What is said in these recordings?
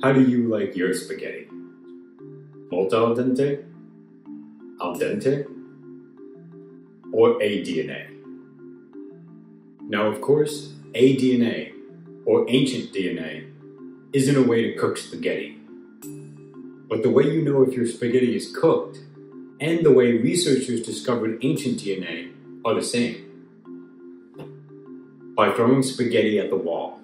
How do you like your spaghetti? Molto al dente? Al dente? Or aDNA? Now, of course, aDNA, or ancient DNA, isn't a way to cook spaghetti. But the way you know if your spaghetti is cooked, and the way researchers discovered ancient DNA, are the same. By throwing spaghetti at the wall.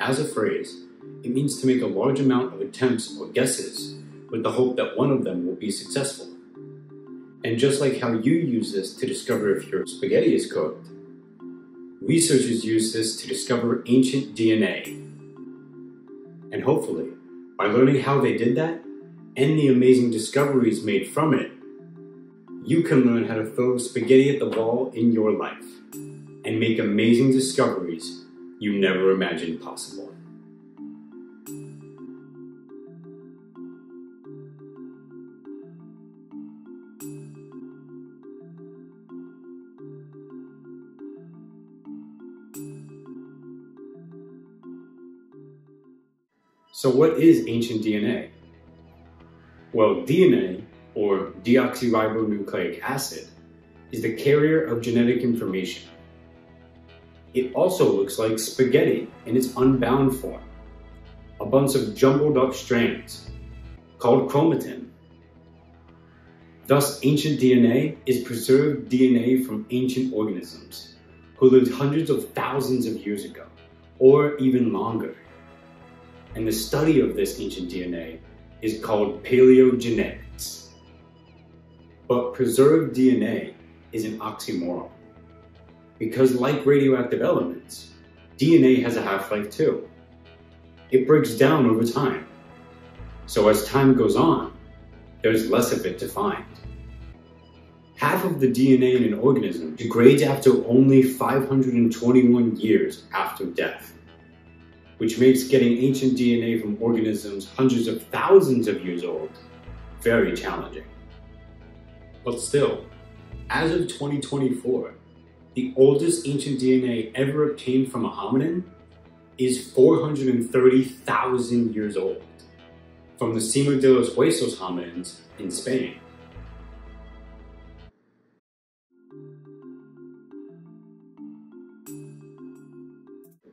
As a phrase, it means to make a large amount of attempts or guesses with the hope that one of them will be successful. And just like how you use this to discover if your spaghetti is cooked, researchers use this to discover ancient DNA. And hopefully, by learning how they did that, and the amazing discoveries made from it, you can learn how to throw spaghetti at the wall in your life, and make amazing discoveries you never imagined possible. So what is ancient DNA? Well, DNA, or deoxyribonucleic acid, is the carrier of genetic information. It also looks like spaghetti in its unbound form, a bunch of jumbled up strands, called chromatin. Thus, ancient DNA is preserved DNA from ancient organisms who lived hundreds of thousands of years ago, or even longer. And the study of this ancient DNA is called paleogenetics. But preserved DNA is an oxymoron, because like radioactive elements, DNA has a half-life too. It breaks down over time. So as time goes on, there's less of it to find. Half of the DNA in an organism degrades after only 521 years after death, which makes getting ancient DNA from organisms hundreds of thousands of years old very challenging. But still, as of 2024, the oldest ancient DNA ever obtained from a hominin is 430,000 years old, from the Sima de los Huesos hominins in Spain.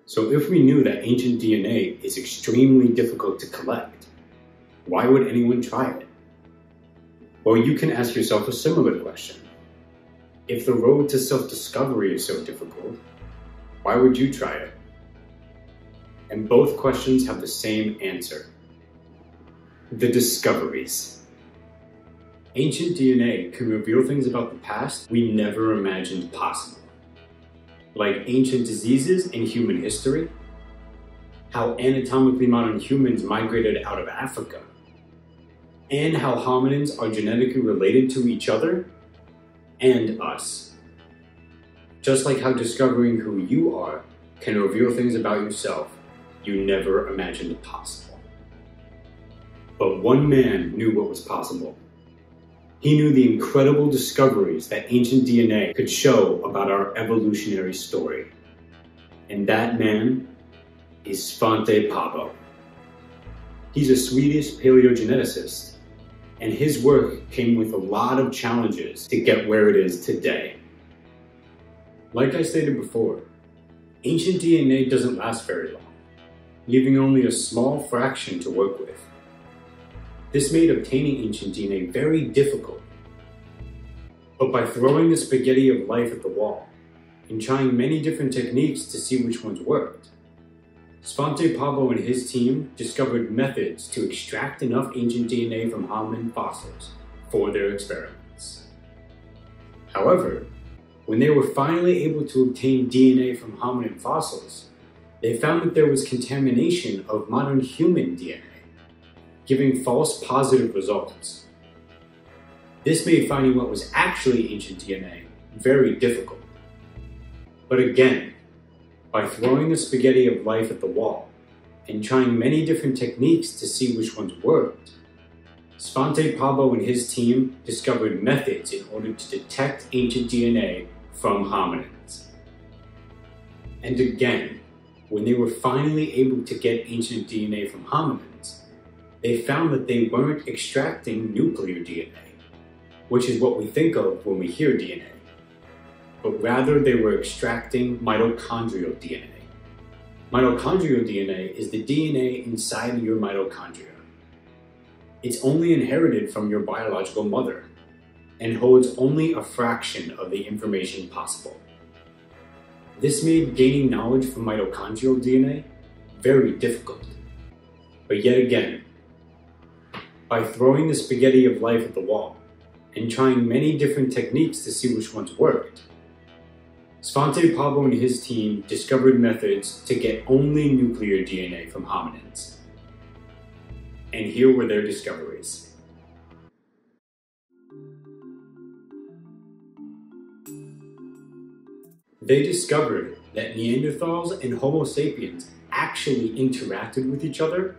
So if we knew that ancient DNA is extremely difficult to collect, why would anyone try it? Well, you can ask yourself a similar question. If the road to self-discovery is so difficult, why would you try it? And both questions have the same answer. The discoveries. Ancient DNA can reveal things about the past we never imagined possible. Like ancient diseases in human history, how anatomically modern humans migrated out of Africa, and how hominins are genetically related to each other and us. Just like how discovering who you are can reveal things about yourself you never imagined possible. But one man knew what was possible. He knew the incredible discoveries that ancient DNA could show about our evolutionary story. And that man is Svante Pääbo. He's a Swedish paleogeneticist, and his work came with a lot of challenges to get where it is today. Like I stated before, ancient DNA doesn't last very long, leaving only a small fraction to work with. This made obtaining ancient DNA very difficult. But by throwing the spaghetti of life at the wall, and trying many different techniques to see which ones worked, Svante Pääbo and his team discovered methods to extract enough ancient DNA from hominin fossils for their experiments. However, when they were finally able to obtain DNA from hominin fossils, they found that there was contamination of modern human DNA, giving false positive results. This made finding what was actually ancient DNA very difficult. But again, by throwing the spaghetti of life at the wall and trying many different techniques to see which ones worked, Svante Pääbo and his team discovered methods in order to detect ancient DNA from hominins. And again, when they were finally able to get ancient DNA from hominins, they found that they weren't extracting nuclear DNA, which is what we think of when we hear DNA, but rather they were extracting mitochondrial DNA. Mitochondrial DNA is the DNA inside your mitochondria. It's only inherited from your biological mother and holds only a fraction of the information possible. This made gaining knowledge from mitochondrial DNA very difficult. But yet again, by throwing the spaghetti of life at the wall and trying many different techniques to see which ones worked, Svante Pääbo and his team discovered methods to get only nuclear DNA from hominins. And here were their discoveries. They discovered that Neanderthals and Homo sapiens actually interacted with each other,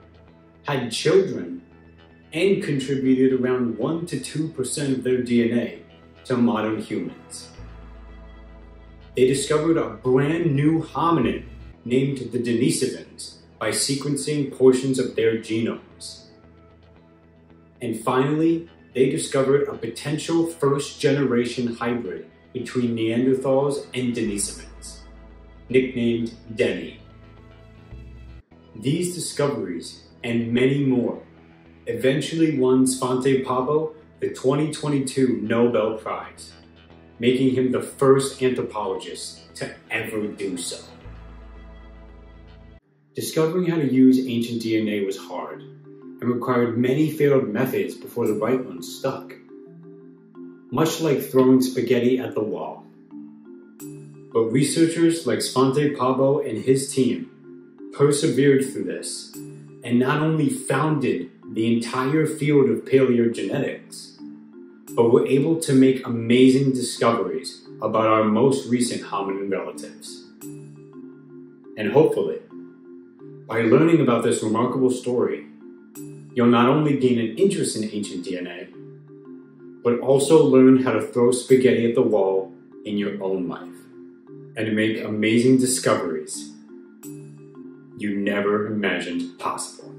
had children, and contributed around 1 to 2% of their DNA to modern humans. They discovered a brand new hominin named the Denisovans by sequencing portions of their genomes. And finally, they discovered a potential first-generation hybrid between Neanderthals and Denisovans, nicknamed Denny. These discoveries, and many more, eventually won Svante Pääbo the 2022 Nobel Prize, making him the first anthropologist to ever do so. Discovering how to use ancient DNA was hard and required many failed methods before the right one stuck. Much like throwing spaghetti at the wall. But researchers like Svante Pääbo and his team persevered through this and not only founded the entire field of paleogenetics, but were able to make amazing discoveries about our most recent hominin relatives. And hopefully, by learning about this remarkable story, you'll not only gain an interest in ancient DNA, but also learn how to throw spaghetti at the wall in your own life and make amazing discoveries you never imagined possible.